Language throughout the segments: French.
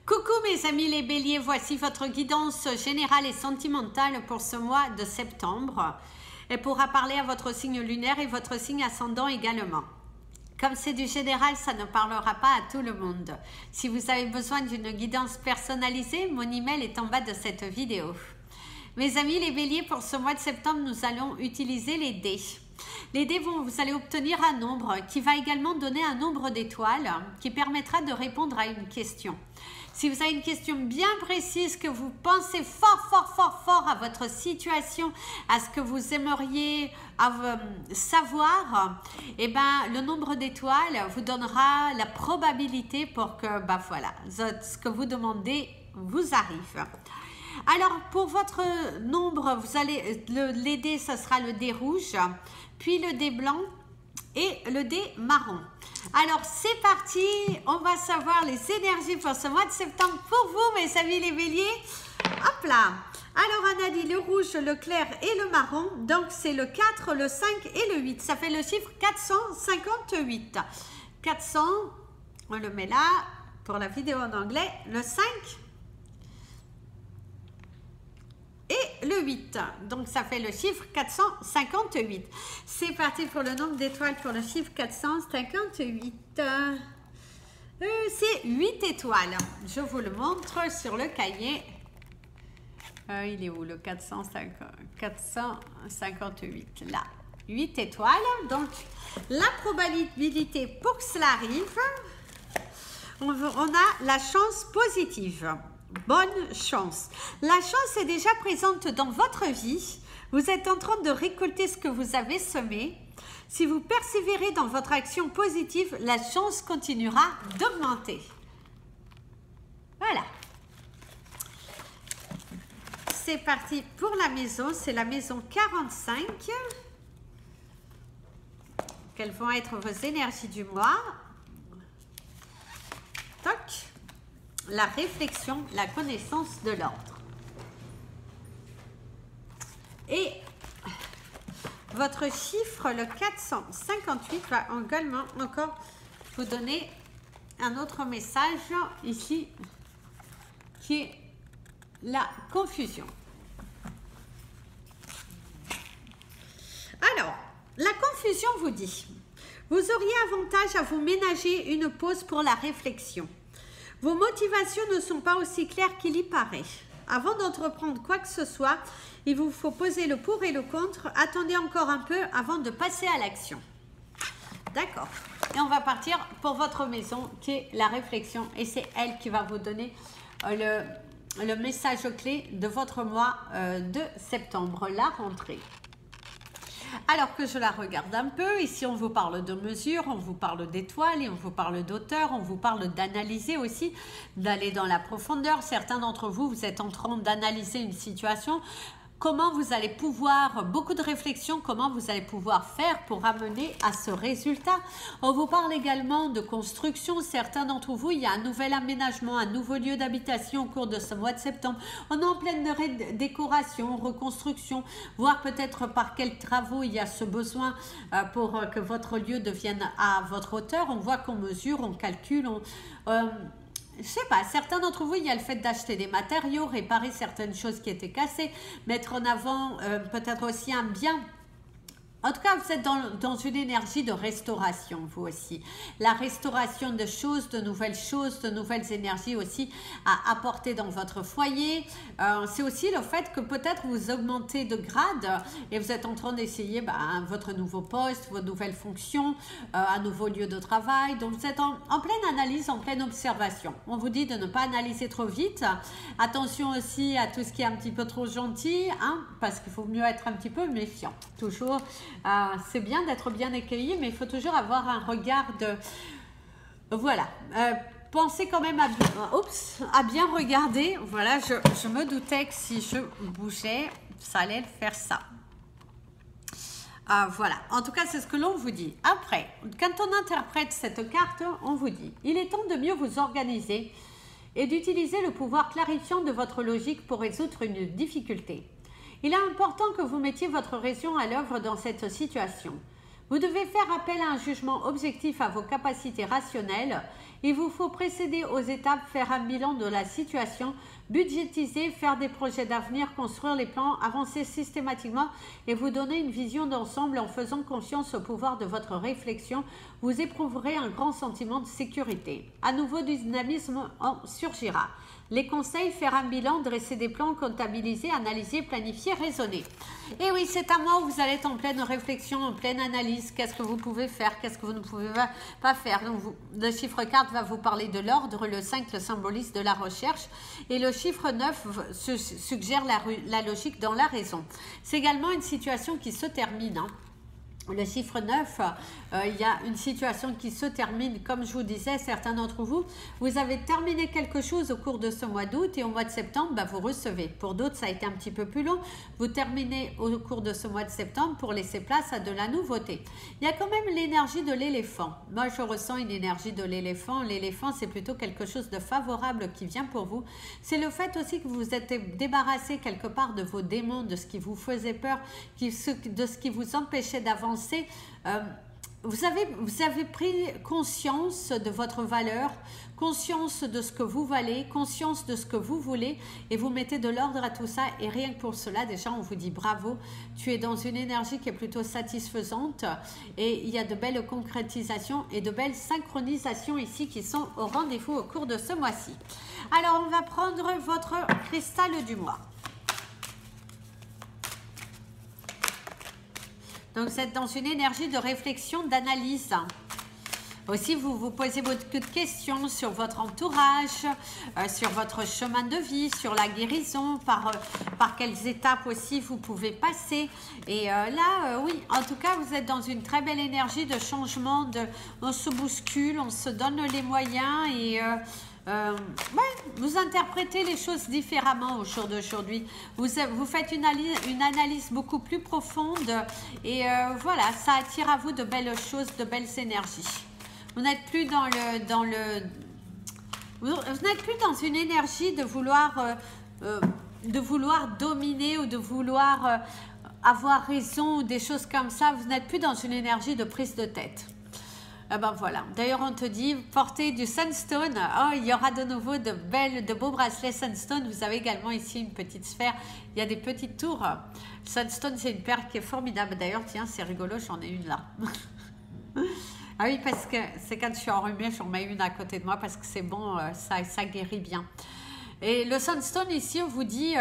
Coucou mes amis les béliers, voici votre guidance générale et sentimentale pour ce mois de septembre. Elle pourra parler à votre signe lunaire et votre signe ascendant également. Comme c'est du général, ça ne parlera pas à tout le monde. Si vous avez besoin d'une guidance personnalisée, mon email est en bas de cette vidéo. Mes amis les béliers, pour ce mois de septembre, nous allons utiliser les dés. Les dés vous allez obtenir un nombre qui va également donner un nombre d'étoiles qui permettra de répondre à une question. Si vous avez une question bien précise, que vous pensez fort à votre situation, à ce que vous aimeriez savoir, eh ben, le nombre d'étoiles vous donnera la probabilité pour que voilà, ce que vous demandez vous arrive. Alors, pour votre nombre, vous allez les dés, ce sera le dé rouge, puis le dé blanc et le dé marron. Alors, c'est parti, on va savoir les énergies pour ce mois de septembre pour vous, mes amis les béliers. Hop là. Alors, on a dit le rouge, le clair et le marron. Donc, c'est le 4, le 5 et le 8. Ça fait le chiffre 458. 400, on le met là pour la vidéo en anglais. Le 5 et le 8. Donc, ça fait le chiffre 458. C'est parti pour le nombre d'étoiles pour le chiffre 458. C'est 8 étoiles. Je vous le montre sur le cahier. Il est où le 458? Là. 8 étoiles. Donc, la probabilité pour que cela arrive, on a la chance positive. Bonne chance. La chance est déjà présente dans votre vie. Vous êtes en train de récolter ce que vous avez semé. Si vous persévérez dans votre action positive, la chance continuera d'augmenter. Voilà. C'est parti pour la maison. C'est la maison 45. Quelles vont être vos énergies du mois? Toc. La réflexion, la connaissance de l'ordre. Et votre chiffre, le 458, va également encore vous donner un autre message ici, qui est la confusion. Alors, la confusion vous dit, vous auriez avantage à vous ménager une pause pour la réflexion. Vos motivations ne sont pas aussi claires qu'il y paraît. Avant d'entreprendre quoi que ce soit, il vous faut poser le pour et le contre. Attendez encore un peu avant de passer à l'action. D'accord. Et on va partir pour votre maison qui est la réflexion. Et c'est elle qui va vous donner le message clé de votre mois de septembre, la rentrée. Alors que je la regarde un peu, ici on vous parle de mesures, on vous parle d'étoiles et on vous parle d'auteur, on vous parle d'analyser aussi, d'aller dans la profondeur. Certains d'entre vous, vous êtes en train d'analyser une situation. Comment vous allez pouvoir, beaucoup de réflexion, comment vous allez pouvoir faire pour amener à ce résultat. On vous parle également de construction. Certains d'entre vous, il y a un nouvel aménagement, un nouveau lieu d'habitation au cours de ce mois de septembre. On est en pleine décoration, reconstruction, voir peut-être par quels travaux il y a ce besoin pour que votre lieu devienne à votre hauteur. On voit qu'on mesure, on calcule, je sais pas, certains d'entre vous, il y a le fait d'acheter des matériaux, réparer certaines choses qui étaient cassées, mettre en avant peut-être aussi un bien. En tout cas, vous êtes dans une énergie de restauration, vous aussi. La restauration de choses, de nouvelles énergies aussi à apporter dans votre foyer. C'est aussi le fait que peut-être vous augmentez de grade et vous êtes en train d'essayer votre nouveau poste, vos nouvelles fonctions, un nouveau lieu de travail. Donc, vous êtes en pleine analyse, en pleine observation. On vous dit de ne pas analyser trop vite. Attention aussi à tout ce qui est un petit peu trop gentil, hein, parce qu'il faut mieux être un petit peu méfiant. Toujours. C'est bien d'être bien accueilli, mais il faut toujours avoir un regard de... Voilà. Pensez quand même à bien regarder. Voilà, je me doutais que si je bougeais, ça allait faire ça. Voilà. En tout cas, c'est ce que l'on vous dit. Après, quand on interprète cette carte, on vous dit, il est temps de mieux vous organiser et d'utiliser le pouvoir clarifiant de votre logique pour résoudre une difficulté. Il est important que vous mettiez votre raison à l'œuvre dans cette situation. Vous devez faire appel à un jugement objectif à vos capacités rationnelles Il vous faut précéder aux étapes, faire un bilan de la situation, budgétiser, faire des projets d'avenir, construire les plans, avancer systématiquement et vous donner une vision d'ensemble en faisant confiance au pouvoir de votre réflexion. Vous éprouverez un grand sentiment de sécurité. À nouveau, du dynamisme en surgira. Les conseils, faire un bilan, dresser des plans, comptabiliser, analyser, planifier, raisonner. Et oui, c'est un mois où vous allez être en pleine réflexion, en pleine analyse. Qu'est-ce que vous pouvez faire, qu'est-ce que vous ne pouvez pas faire. Donc, le chiffre 4 va vous parler de l'ordre, le 5 le symbolise de la recherche et le chiffre 9 suggère la logique dans la raison. C'est également une situation qui se termine. Le chiffre 9, il y a une situation qui se termine, comme je vous disais, certains d'entre vous, vous avez terminé quelque chose au cours de ce mois d'août et au mois de septembre, vous recevez. Pour d'autres, ça a été un petit peu plus long. Vous terminez au cours de ce mois de septembre pour laisser place à de la nouveauté. Il y a quand même l'énergie de l'éléphant. Moi, je ressens une énergie de l'éléphant. L'éléphant, c'est plutôt quelque chose de favorable qui vient pour vous. C'est le fait aussi que vous vous êtes débarrassé quelque part de vos démons, de ce qui vous faisait peur, de ce qui vous empêchait d'avancer. Vous avez pris conscience de votre valeur, conscience de ce que vous valez, conscience de ce que vous voulez et vous mettez de l'ordre à tout ça et rien que pour cela déjà on vous dit bravo, tu es dans une énergie qui est plutôt satisfaisante et il y a de belles concrétisations et de belles synchronisations ici qui sont au rendez-vous au cours de ce mois-ci. Alors on va prendre votre cristal du mois. Donc, vous êtes dans une énergie de réflexion, d'analyse. Aussi, vous vous posez beaucoup de questions sur votre entourage, sur votre chemin de vie, sur la guérison, par quelles étapes aussi vous pouvez passer. Et là, oui, en tout cas, vous êtes dans une très belle énergie de changement. On se bouscule, on se donne les moyens et... vous interprétez les choses différemment au jour d'aujourd'hui. Vous faites une analyse beaucoup plus profonde et voilà, ça attire à vous de belles choses, de belles énergies. Vous n'êtes plus vous n'êtes plus dans une énergie de vouloir dominer ou de vouloir avoir raison ou des choses comme ça. Vous n'êtes plus dans une énergie de prise de tête. Ah ben voilà. D'ailleurs, on te dit, portez du sunstone. Oh, il y aura de nouveau de beaux bracelets sunstone. Vous avez également ici une petite sphère. Il y a des petites tours. Sunstone, c'est une perle qui est formidable. D'ailleurs, tiens, c'est rigolo, j'en ai une là. Ah oui, parce que c'est quand je suis enrhumée, j'en mets une à côté de moi parce que c'est bon, ça guérit bien. Et le sunstone ici, on vous dit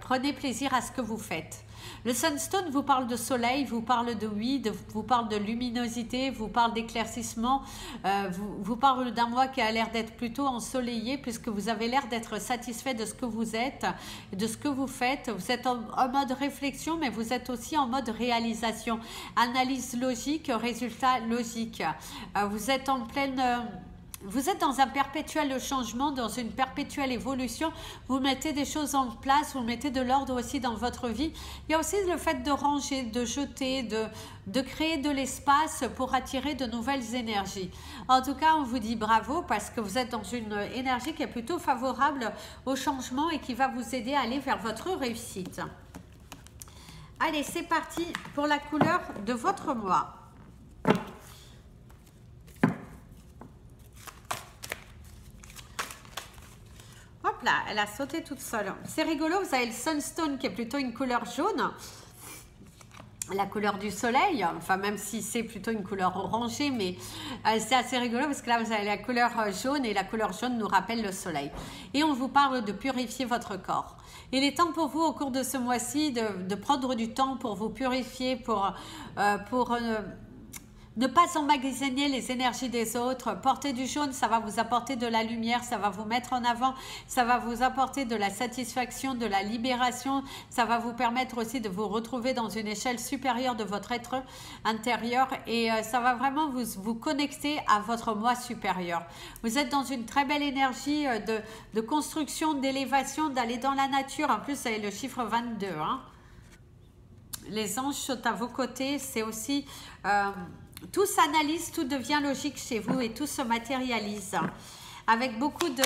prenez plaisir à ce que vous faites. Le sunstone vous parle de soleil, vous parle de vous parle de luminosité, vous parle d'éclaircissement, vous parle d'un mois qui a l'air d'être plutôt ensoleillé puisque vous avez l'air d'être satisfait de ce que vous êtes, de ce que vous faites. Vous êtes en mode réflexion, mais vous êtes aussi en mode réalisation. Analyse logique, résultat logique. Vous êtes en pleine... Vous êtes dans un perpétuel changement, dans une perpétuelle évolution. Vous mettez des choses en place, vous mettez de l'ordre aussi dans votre vie. Il y a aussi le fait de ranger, de jeter, de créer de l'espace pour attirer de nouvelles énergies. En tout cas, on vous dit bravo parce que vous êtes dans une énergie qui est plutôt favorable au changement et qui va vous aider à aller vers votre réussite. Allez, c'est parti pour la couleur de votre mois. Hop là, elle a sauté toute seule. C'est rigolo, vous avez le sunstone qui est plutôt une couleur jaune. La couleur du soleil, enfin même si c'est plutôt une couleur orangée, mais c'est assez rigolo parce que là vous avez la couleur jaune et la couleur jaune nous rappelle le soleil. Et on vous parle de purifier votre corps. Il est temps pour vous au cours de ce mois-ci de prendre du temps pour vous purifier, pour ne pas emmagasiner les énergies des autres. Porter du jaune, ça va vous apporter de la lumière, ça va vous mettre en avant, ça va vous apporter de la satisfaction, de la libération. Ça va vous permettre aussi de vous retrouver dans une échelle supérieure de votre être intérieur et ça va vraiment vous connecter à votre moi supérieur. Vous êtes dans une très belle énergie de construction, d'élévation, d'aller dans la nature. En plus, vous avez le chiffre 22. Hein. Les anges sont à vos côtés. C'est aussi... tout s'analyse, tout devient logique chez vous et tout se matérialise avec beaucoup de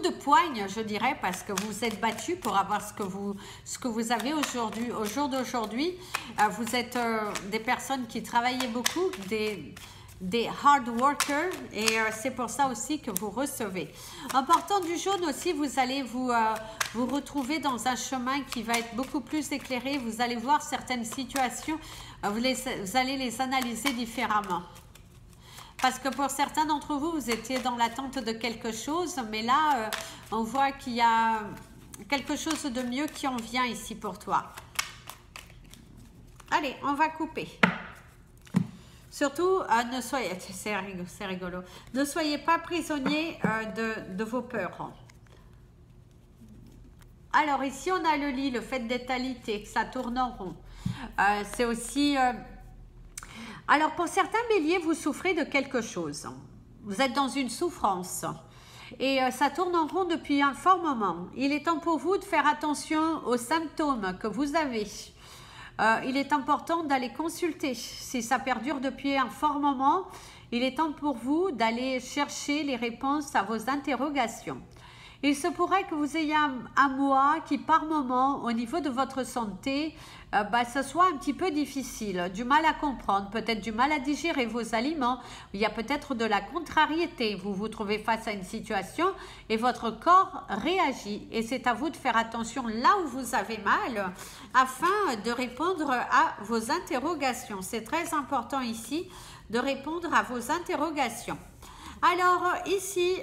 poignes, je dirais, parce que vous vous êtes battu pour avoir ce que vous avez aujourd'hui. Au jour d'aujourd'hui, vous êtes des personnes qui travaillaient beaucoup, des hard workers et c'est pour ça aussi que vous recevez. En portant du jaune aussi, vous allez vous retrouver dans un chemin qui va être beaucoup plus éclairé. Vous allez voir certaines situations, vous allez les analyser différemment. Parce que pour certains d'entre vous, vous étiez dans l'attente de quelque chose, mais là, on voit qu'il y a quelque chose de mieux qui en vient ici pour toi. Allez, on va couper. Surtout, ne soyez, c'est rigolo, ne soyez pas prisonnier de vos peurs. Alors ici, on a le lit, le fait d'être alité, que ça tourne en rond. C'est aussi... Alors, pour certains béliers, vous souffrez de quelque chose. Vous êtes dans une souffrance. Et ça tourne en rond depuis un fort moment. Il est temps pour vous de faire attention aux symptômes que vous avez. Il est important d'aller consulter. Si ça perdure depuis un fort moment, il est temps pour vous d'aller chercher les réponses à vos interrogations. Il se pourrait que vous ayez un mois qui, par moment, au niveau de votre santé, ce soit un petit peu difficile, du mal à comprendre, peut-être du mal à digérer vos aliments. Il y a peut-être de la contrariété. Vous vous trouvez face à une situation et votre corps réagit. Et c'est à vous de faire attention là où vous avez mal afin de répondre à vos interrogations. C'est très important ici de répondre à vos interrogations. Alors ici,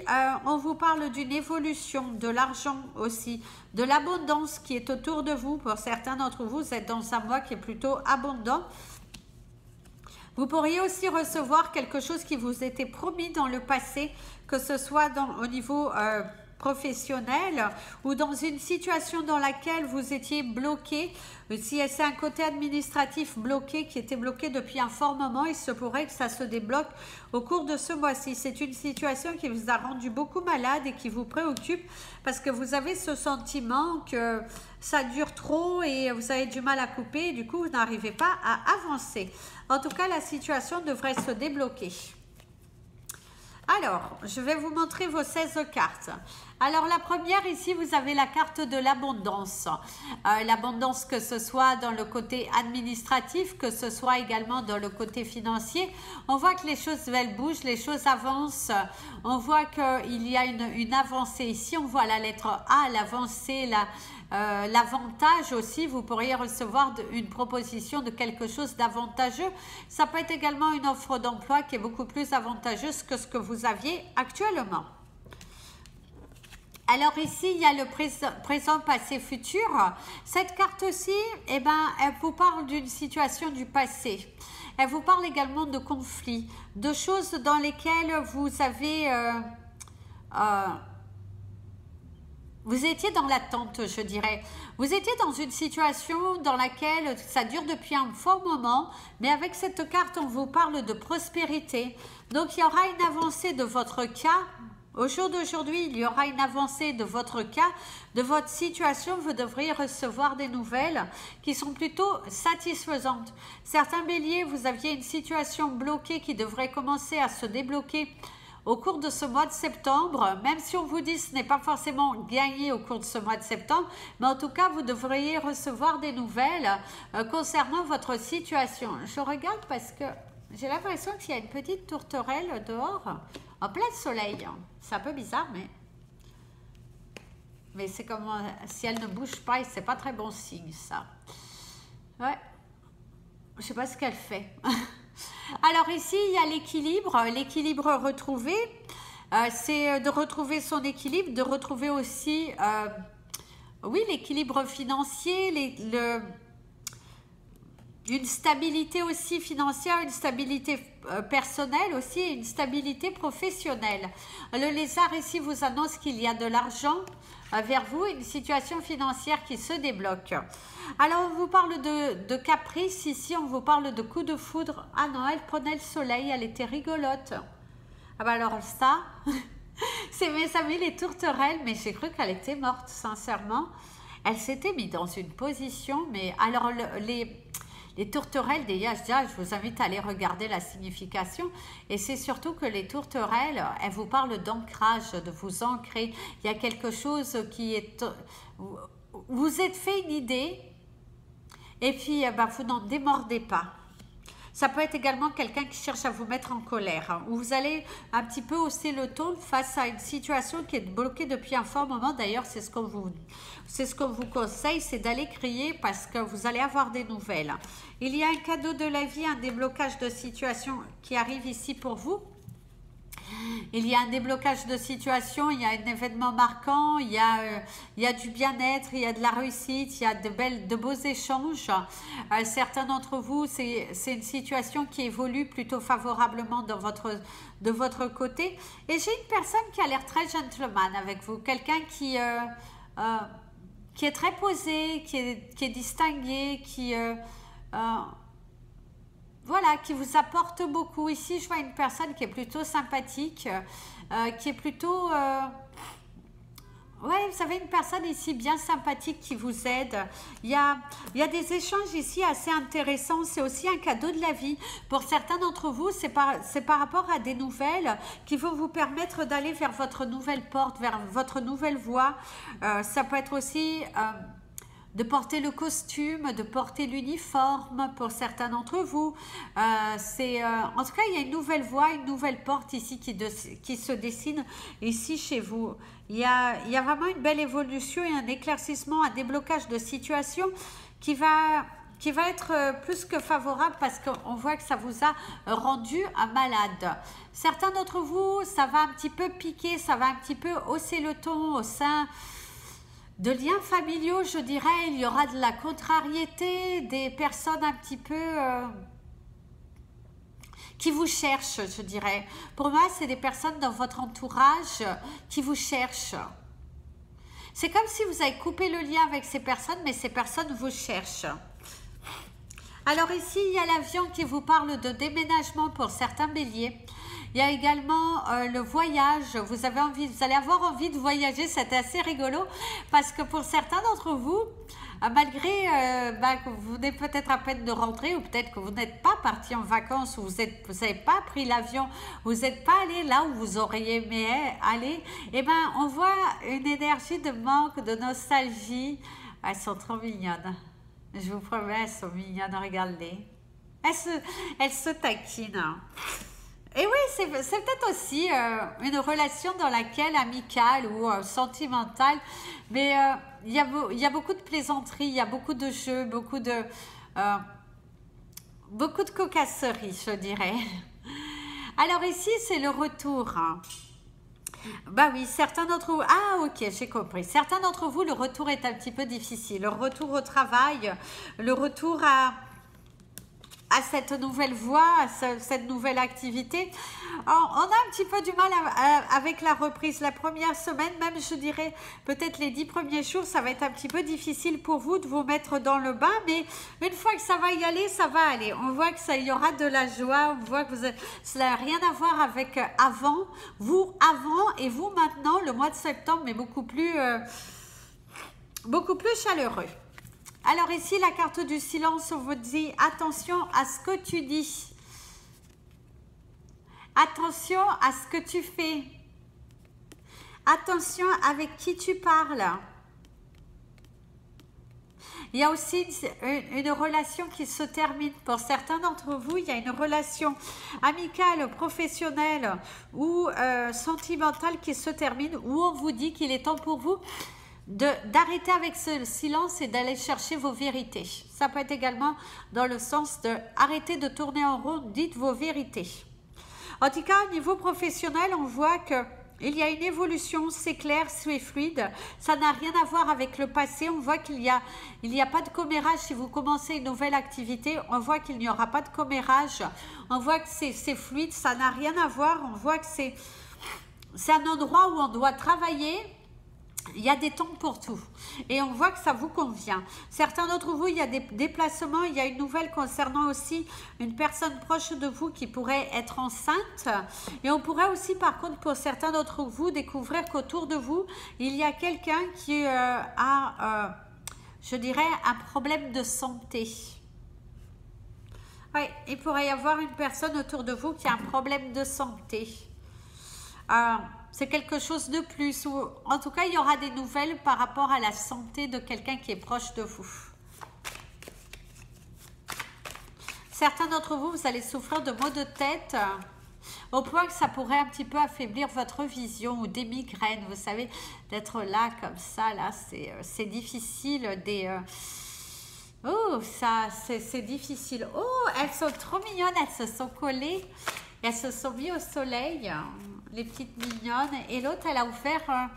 on vous parle d'une évolution, de l'argent aussi, de l'abondance qui est autour de vous. Pour certains d'entre vous, vous êtes dans un mois qui est plutôt abondant. Vous pourriez aussi recevoir quelque chose qui vous était promis dans le passé, que ce soit au niveau professionnel ou dans une situation dans laquelle vous étiez bloqué. Si c'est un côté administratif bloqué, qui était bloqué depuis un fort moment, il se pourrait que ça se débloque au cours de ce mois-ci. C'est une situation qui vous a rendu beaucoup malade et qui vous préoccupe parce que vous avez ce sentiment que ça dure trop et vous avez du mal à couper et du coup vous n'arrivez pas à avancer. En tout cas, la situation devrait se débloquer. Alors, je vais vous montrer vos 16 cartes. Alors, la première, ici, vous avez la carte de l'abondance. L'abondance, que ce soit dans le côté administratif, que ce soit également dans le côté financier. On voit que les choses, elles bougent, les choses avancent. On voit qu'il y a une avancée ici. On voit la lettre A, l'avancée, l'avantage aussi. Vous pourriez recevoir une proposition de quelque chose d'avantageux. Ça peut être également une offre d'emploi qui est beaucoup plus avantageuse que ce que vous aviez actuellement. Alors ici, il y a le présent, passé, futur. Cette carte-ci, elle vous parle d'une situation du passé. Elle vous parle également de conflits, de choses dans lesquelles vous avez... vous étiez dans l'attente, je dirais. Vous étiez dans une situation dans laquelle ça dure depuis un fort moment, mais avec cette carte, on vous parle de prospérité. Donc, il y aura une avancée de votre cas. Au jour d'aujourd'hui, il y aura une avancée de votre cas, de votre situation. Vous devriez recevoir des nouvelles qui sont plutôt satisfaisantes. Certains béliers, vous aviez une situation bloquée qui devrait commencer à se débloquer au cours de ce mois de septembre, même si on vous dit que ce n'est pas forcément gagné au cours de ce mois de septembre, mais en tout cas, vous devriez recevoir des nouvelles concernant votre situation. Je regarde parce que j'ai l'impression qu'il y a une petite tourterelle dehors, en plein soleil. C'est un peu bizarre, mais c'est comme si elle ne bouge pas et c'est pas très bon signe, ça. Ouais, je sais pas ce qu'elle fait. Alors ici, il y a l'équilibre retrouvé. C'est de retrouver son équilibre, de retrouver aussi, oui, l'équilibre financier, une stabilité aussi financière, une stabilité personnelle aussi et une stabilité professionnelle. Le lézard ici vous annonce qu'il y a de l'argent vers vous, une situation financière qui se débloque. Alors on vous parle de caprice ici, on vous parle de coup de foudre. Ah non, elle prenait le soleil, elle était rigolote. Ah bah alors ça, c'est mes amis les tourterelles, mais j'ai cru qu'elle était morte sincèrement. Elle s'était mise dans une position, mais alors les tourterelles, déjà, je vous invite à aller regarder la signification. Et c'est surtout que les tourterelles, elles vous parlent d'ancrage, de vous ancrer. Il y a quelque chose qui est... Vous êtes fait une idée et puis vous n'en démordez pas. Ça peut être également quelqu'un qui cherche à vous mettre en colère, hein, où vous allez un petit peu hausser le ton face à une situation qui est bloquée depuis un fort moment. D'ailleurs, c'est ce qu'on vous conseille, c'est d'aller crier parce que vous allez avoir des nouvelles. Il y a un cadeau de la vie, un déblocage de situation qui arrive ici pour vous. Il y a un déblocage de situation, il y a un événement marquant, il y a du bien-être, il y a de la réussite, il y a de beaux échanges. Certains d'entre vous, c'est une situation qui évolue plutôt favorablement de votre côté. Et j'ai une personne qui a l'air très gentleman avec vous, quelqu'un qui est très posé, qui est distingué, voilà, qui vous apporte beaucoup. Ici, je vois une personne qui est plutôt sympathique, qui est plutôt... ouais, vous avez une personne ici bien sympathique qui vous aide. Il y a des échanges ici assez intéressants. C'est aussi un cadeau de la vie. Pour certains d'entre vous, c'est par rapport à des nouvelles qui vont vous permettre d'aller vers votre nouvelle porte, vers votre nouvelle voie. Ça peut être aussi... de porter le costume, de porter l'uniforme pour certains d'entre vous. En tout cas, il y a une nouvelle voie, une nouvelle porte ici qui se dessine ici chez vous. Il y a vraiment une belle évolution et un éclaircissement, un déblocage de situation qui va être plus que favorable parce qu'on voit que ça vous a rendu malade. Certains d'entre vous, ça va un petit peu piquer, ça va un petit peu hausser le ton au sein de liens familiaux, je dirais. Il y aura de la contrariété, des personnes un petit peu qui vous cherchent, je dirais. Pour moi, c'est des personnes dans votre entourage qui vous cherchent. C'est comme si vous avez coupé le lien avec ces personnes, mais ces personnes vous cherchent. Alors ici, il y a l'avion qui vous parle de déménagement pour certains béliers. Il y a également le voyage. Vous allez avoir envie de voyager. C'est assez rigolo parce que pour certains d'entre vous, malgré que vous venez peut-être à peine de rentrer ou peut-être que vous n'êtes pas parti en vacances ou vous n'avez pas pris l'avion, vous n'êtes pas allé là où vous auriez aimé aller, eh bien, on voit une énergie de manque, de nostalgie. Elles sont trop mignonnes. Je vous promets, elles sont mignonnes. Regardez. Elles se taquinent. Et oui, c'est peut-être aussi une relation dans laquelle, amicale ou sentimentale, mais il y a beaucoup de plaisanteries, il y a beaucoup de jeux, beaucoup de cocasseries, je dirais. Alors ici, c'est le retour. Bah oui, certains d'entre vous... Ah ok, j'ai compris. Certains d'entre vous, le retour est un petit peu difficile. Le retour au travail, le retour à cette nouvelle voie, à cette nouvelle activité. Alors, on a un petit peu du mal avec la reprise. La première semaine, même je dirais peut-être les 10 premiers jours, ça va être un petit peu difficile pour vous de vous mettre dans le bain, mais une fois que ça va y aller, ça va aller. On voit que il y aura de la joie, on voit que cela n'a rien à voir avec avant, vous avant et vous maintenant. Le mois de septembre est beaucoup plus chaleureux. Alors ici, la carte du silence, on vous dit attention à ce que tu dis. Attention à ce que tu fais. Attention avec qui tu parles. Il y a aussi une relation qui se termine. Pour certains d'entre vous, il y a une relation amicale, professionnelle ou sentimentale qui se termine, où on vous dit qu'il est temps pour vous d'arrêter avec ce silence et d'aller chercher vos vérités. Ça peut être également dans le sens de arrêter de tourner en rond, dites vos vérités. En tout cas, au niveau professionnel, on voit que il y a une évolution, c'est clair, c'est fluide. Ça n'a rien à voir avec le passé. On voit qu'il n'y a pas de commérage. Si vous commencez une nouvelle activité, on voit qu'il n'y aura pas de commérage. On voit que c'est fluide, ça n'a rien à voir. On voit que c'est un endroit où on doit travailler. Il y a des temps pour tout et on voit que ça vous convient. Certains d'entre vous, il y a des déplacements, il y a une nouvelle concernant aussi une personne proche de vous qui pourrait être enceinte. Et on pourrait aussi, par contre, pour certains d'entre vous, découvrir qu'autour de vous, il y a quelqu'un qui a, je dirais, un problème de santé. Oui, il pourrait y avoir une personne autour de vous qui a un problème de santé. C'est quelque chose de plus, ou en tout cas il y aura des nouvelles par rapport à la santé de quelqu'un qui est proche de vous. Certains d'entre vous, vous allez souffrir de maux de tête au point que ça pourrait un petit peu affaiblir votre vision ou des migraines. Vous savez, d'être là comme ça, là, c'est difficile. Oh, ça, c'est difficile. Oh, elles sont trop mignonnes, elles se sont collées. Elles se sont mises au soleil, les petites mignonnes. Et l'autre, elle a ouvert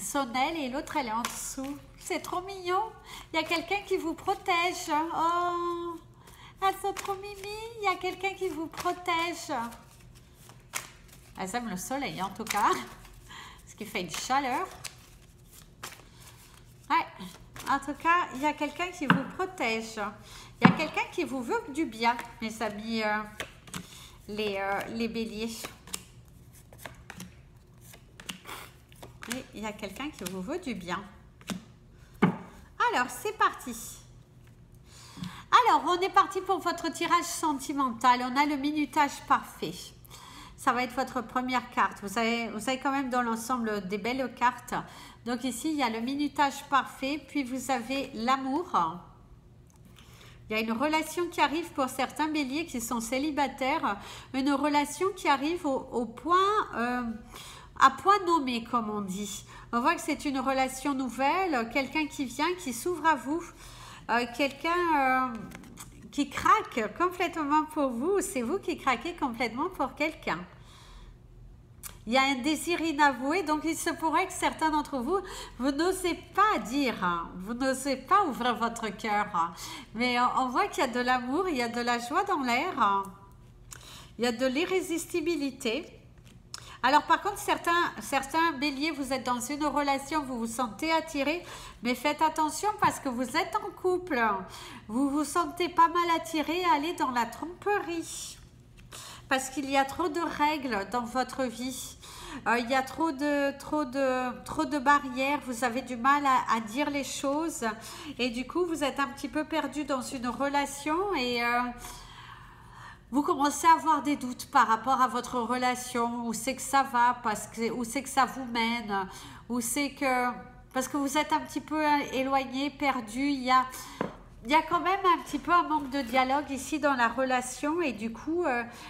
son aile et l'autre, elle est en dessous. C'est trop mignon. Il y a quelqu'un qui vous protège. Oh, elles sont trop mimi. Il y a quelqu'un qui vous protège. Elles aiment le soleil, en tout cas. Ce qui fait une chaleur. Ouais. En tout cas, il y a quelqu'un qui vous protège. Il y a quelqu'un qui vous veut du bien, mes amis, les béliers. Et il y a quelqu'un qui vous veut du bien. Alors, c'est parti. Alors, on est parti pour votre tirage sentimental. On a le minutage parfait. Ça va être votre première carte. Vous avez quand même dans l'ensemble des belles cartes. Donc ici, il y a le minutage parfait. Puis vous avez l'amour. Il y a une relation qui arrive pour certains béliers qui sont célibataires. Une relation qui arrive au point... à point nommé, comme on dit. On voit que c'est une relation nouvelle, quelqu'un qui vient, qui s'ouvre à vous, quelqu'un qui craque complètement pour vous, c'est vous qui craquez complètement pour quelqu'un. Il y a un désir inavoué, donc il se pourrait que certains d'entre vous, vous n'osez pas dire, vous n'osez pas ouvrir votre cœur, mais on voit qu'il y a de l'amour, il y a de la joie dans l'air, il y a de l'irrésistibilité. Alors par contre, certains béliers, vous êtes dans une relation, vous vous sentez attiré, mais faites attention parce que vous êtes en couple. Vous vous sentez pas mal attiré à aller dans la tromperie. Parce qu'il y a trop de règles dans votre vie. Il y a trop de barrières. Vous avez du mal à dire les choses. Et du coup, vous êtes un petit peu perdu dans une relation et... vous commencez à avoir des doutes par rapport à votre relation, où c'est que ça va, où c'est que ça vous mène, où c'est que... Parce que vous êtes un petit peu éloigné, perdu, il y a quand même un petit peu un manque de dialogue ici dans la relation et du coup,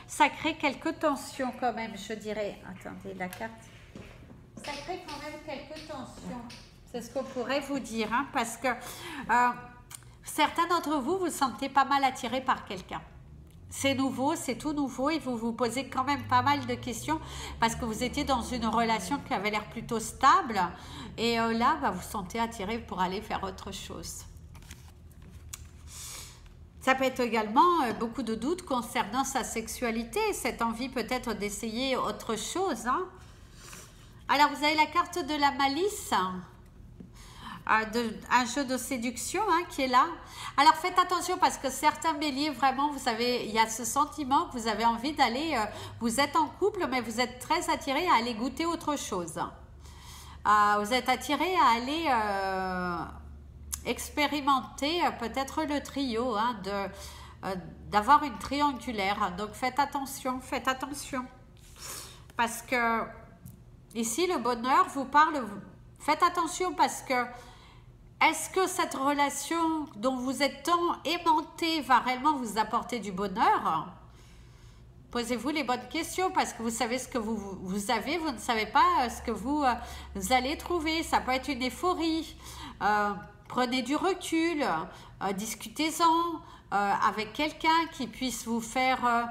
ça crée quelques tensions quand même, je dirais. Attendez, la carte. Ça crée quand même quelques tensions. C'est ce qu'on pourrait vous dire, hein, parce que certains d'entre vous, vous sentez pas mal attiré par quelqu'un. C'est nouveau, c'est tout nouveau et vous vous posez quand même pas mal de questions parce que vous étiez dans une relation qui avait l'air plutôt stable et là, vous vous sentez attiré pour aller faire autre chose. Ça peut être également beaucoup de doutes concernant sa sexualité, cette envie peut-être d'essayer autre chose. Hein. Alors, vous avez la carte de la malice. Un jeu de séduction hein, qui est là. Alors faites attention parce que certains béliers, vraiment, vous savez, il y a ce sentiment que vous avez envie d'aller, vous êtes en couple, mais vous êtes très attiré à aller goûter autre chose. Vous êtes attiré à aller expérimenter peut-être le trio, hein, d'avoir une triangulaire. Donc faites attention. Parce que ici, le bonheur vous parle. Faites attention parce que est-ce que cette relation dont vous êtes tant aimanté va réellement vous apporter du bonheur? Posez-vous les bonnes questions parce que vous savez ce que vous avez, vous ne savez pas ce que vous allez trouver. Ça peut être une euphorie. Prenez du recul, discutez-en avec quelqu'un qui puisse vous faire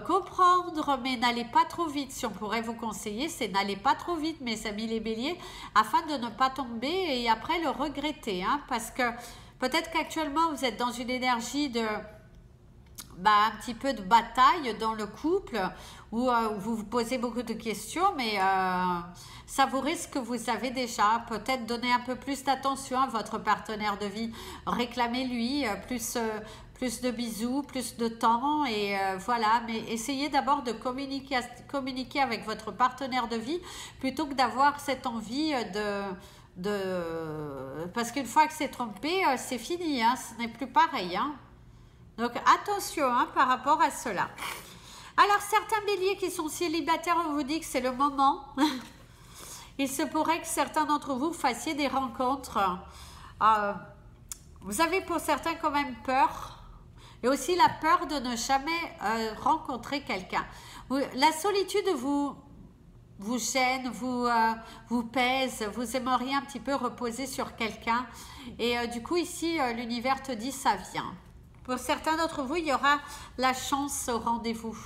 comprendre, mais n'allez pas trop vite. Si on pourrait vous conseiller, c'est n'allez pas trop vite, mes amis les béliers, afin de ne pas tomber et après le regretter. Hein, parce que peut-être qu'actuellement, vous êtes dans une énergie de... un petit peu de bataille dans le couple, où vous vous posez beaucoup de questions, mais savourez ce que vous avez déjà. Peut-être donner un peu plus d'attention à votre partenaire de vie. Réclamez-lui plus de bisous, plus de temps et voilà. Mais essayez d'abord de communiquer avec votre partenaire de vie plutôt que d'avoir cette envie parce qu'une fois que c'est trompé, c'est fini. Hein, ce n'est plus pareil. Hein. Donc attention hein, par rapport à cela. Alors certains béliers qui sont célibataires, on vous dit que c'est le moment. Il se pourrait que certains d'entre vous fassiez des rencontres. Vous avez pour certains quand même peur. Et aussi la peur de ne jamais rencontrer quelqu'un. La solitude vous gêne, vous pèse, vous aimeriez un petit peu reposer sur quelqu'un. Et du coup, ici, l'univers te dit ça vient. Pour certains d'entre vous, il y aura la chance au rendez-vous.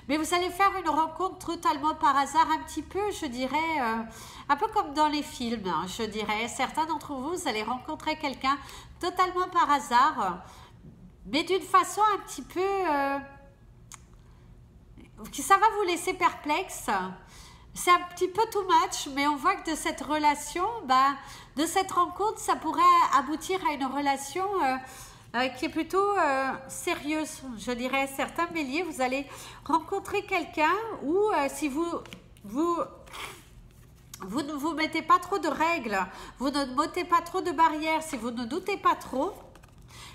Mais vous allez faire une rencontre totalement par hasard, un petit peu, je dirais, un peu comme dans les films, hein, je dirais. Certains d'entre vous, vous allez rencontrer quelqu'un totalement par hasard, mais d'une façon un petit peu... ça va vous laisser perplexe. C'est un petit peu too much, mais on voit que de cette relation, de cette rencontre, ça pourrait aboutir à une relation... qui est plutôt sérieuse, je dirais. Certains béliers, vous allez rencontrer quelqu'un ou si vous ne vous mettez pas trop de règles, vous ne mettez pas trop de barrières, si vous ne doutez pas trop,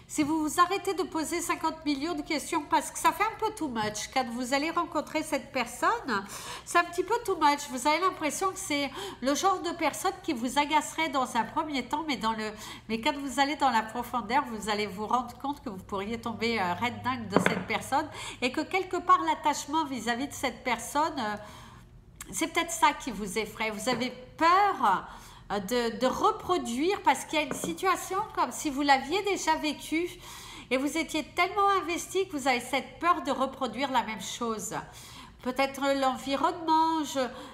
si vous vous arrêtez de poser 50 millions de questions parce que ça fait un peu too much, quand vous allez rencontrer cette personne, c'est un petit peu too much. Vous avez l'impression que c'est le genre de personne qui vous agacerait dans un premier temps, mais quand vous allez dans la profondeur, vous allez vous rendre compte que vous pourriez tomber red dingue de cette personne et que quelque part l'attachement vis-à-vis de cette personne, c'est peut-être ça qui vous effraie. Vous avez peur de reproduire parce qu'il y a une situation comme si vous l'aviez déjà vécue et vous étiez tellement investi que vous avez cette peur de reproduire la même chose. Peut-être l'environnement,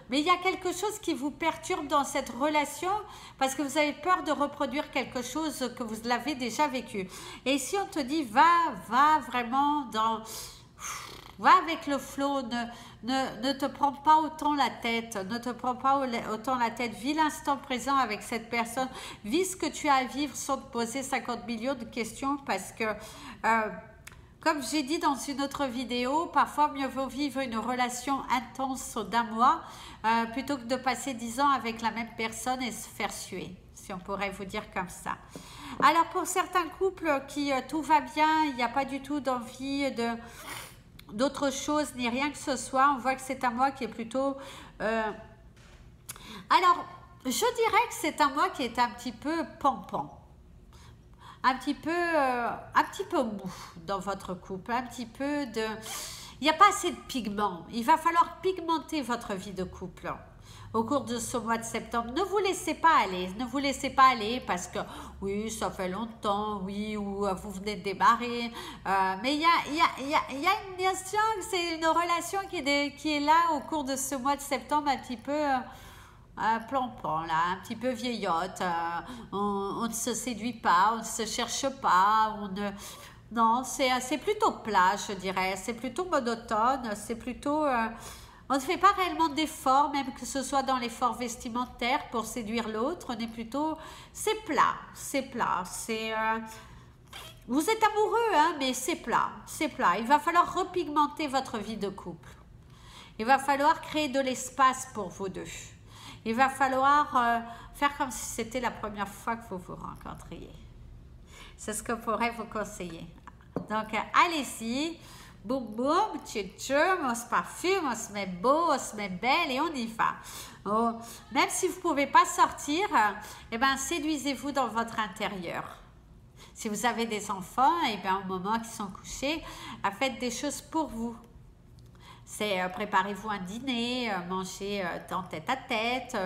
mais il y a quelque chose qui vous perturbe dans cette relation parce que vous avez peur de reproduire quelque chose que vous l'avez déjà vécu. Et si on te dit va vraiment va avec le flow, ne te prends pas autant la tête, vis l'instant présent avec cette personne, vis ce que tu as à vivre sans te poser 50 millions de questions parce que, comme j'ai dit dans une autre vidéo, parfois mieux vaut vivre une relation intense d'un mois plutôt que de passer 10 ans avec la même personne et se faire suer, si on pourrait vous dire comme ça. Alors pour certains couples qui tout va bien, il n'y a pas du tout d'envie d'autre chose, ni rien que ce soit, on voit que c'est un mois qui est plutôt... Alors, je dirais que c'est un mois qui est un petit peu pampant, un petit peu mou dans votre couple, un petit peu de... Il n'y a pas assez de pigments, il va falloir pigmenter votre vie de couple au cours de ce mois de septembre. Ne vous laissez pas aller, parce que oui, ça fait longtemps, oui, ou vous venez de démarrer, mais il y a une notion, c'est une relation qui est là au cours de ce mois de septembre, un petit peu plan-plan, là, un petit peu vieillotte, on ne se séduit pas, on ne se cherche pas, non, c'est plutôt plat, je dirais, c'est plutôt monotone, c'est plutôt... on ne fait pas réellement d'efforts, même que ce soit dans l'effort vestimentaire pour séduire l'autre. On est plutôt... C'est plat. Vous êtes amoureux, hein, mais c'est plat. Il va falloir repigmenter votre vie de couple. Il va falloir créer de l'espace pour vous deux. Il va falloir faire comme si c'était la première fois que vous vous rencontriez. C'est ce que je pourrais vous conseiller. Donc, allez-y. Boum, boum, tchum, on se parfume, on se met beau, on se met belle et on y va. Oh, même si vous ne pouvez pas sortir, séduisez-vous dans votre intérieur. Si vous avez des enfants, au moment qu'ils sont couchés, faites des choses pour vous. Préparez-vous un dîner, mangez en tête à tête.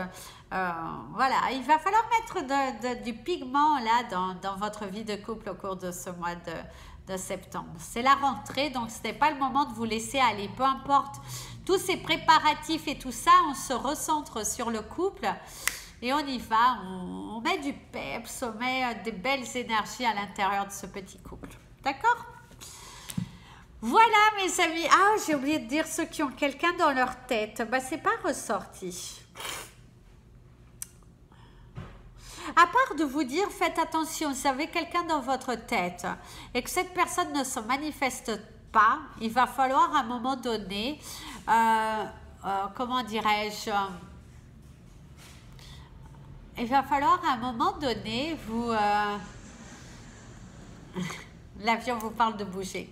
Voilà, il va falloir mettre du pigment là dans votre vie de couple au cours de ce mois de septembre. C'est la rentrée, donc ce n'est pas le moment de vous laisser aller. Peu importe tous ces préparatifs et tout ça, on se recentre sur le couple et on y va. On met du peps, on met des belles énergies à l'intérieur de ce petit couple. D'accord ? Voilà mes amis. Ah, j'ai oublié de dire ceux qui ont quelqu'un dans leur tête. C'est pas ressorti. À part de vous dire, faites attention, si vous avez quelqu'un dans votre tête et que cette personne ne se manifeste pas, il va falloir à un moment donné, comment dirais-je, il va falloir à un moment donné, l'avion vous parle de bouger.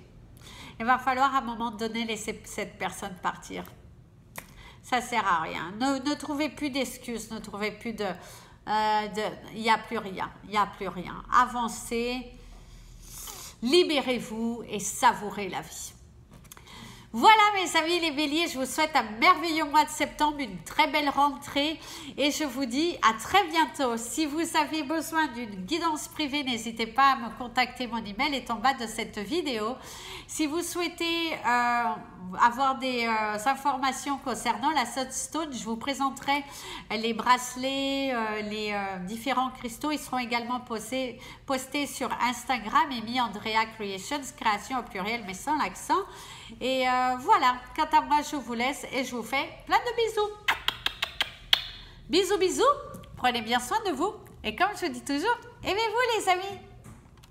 Il va falloir à un moment donné laisser cette personne partir. Ça ne sert à rien. Ne trouvez plus d'excuses, ne trouvez plus de... Il n'y a plus rien. Avancez. libérez-vous et savourez la vie. Voilà mes amis les béliers, je vous souhaite un merveilleux mois de septembre, une très belle rentrée et je vous dis à très bientôt. Si vous avez besoin d'une guidance privée, n'hésitez pas à me contacter, mon email est en bas de cette vidéo. Si vous souhaitez avoir des informations concernant la Sunstone, je vous présenterai les bracelets, les différents cristaux. Ils seront également postés sur Instagram, Amy Andrea Creations, création au pluriel mais sans l'accent. Et voilà, quant à moi, je vous laisse et je vous fais plein de bisous. Bisous, bisous. Prenez bien soin de vous. Et comme je dis toujours, aimez-vous les amis.